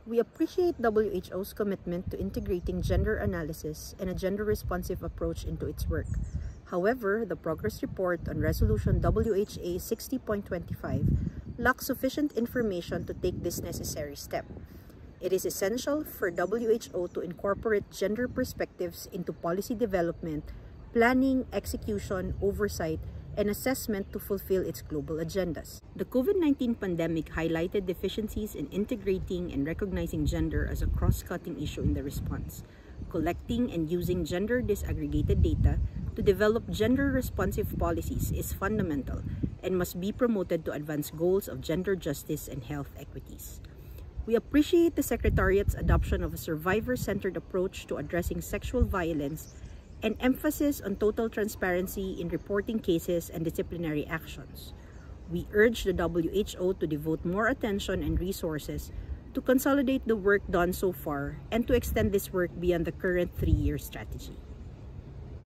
We appreciate WHO's commitment to integrating gender analysis and a gender-responsive approach into its work. However, the progress report on Resolution WHA 60.25 lacks sufficient information to take this necessary step. It is essential for WHO to incorporate gender perspectives into policy development, planning, execution, oversight, and assessment to fulfill its global agendas. The COVID-19 pandemic highlighted deficiencies in integrating and recognizing gender as a cross-cutting issue in the response. Collecting and using gender disaggregated data to develop gender-responsive policies is fundamental and must be promoted to advance goals of gender justice and health equities. We appreciate the Secretariat's adoption of a survivor-centered approach to addressing sexual violence and emphasis on total transparency in reporting cases and disciplinary actions. We urge the WHO to devote more attention and resources to consolidate the work done so far and to extend this work beyond the current 3-year strategy.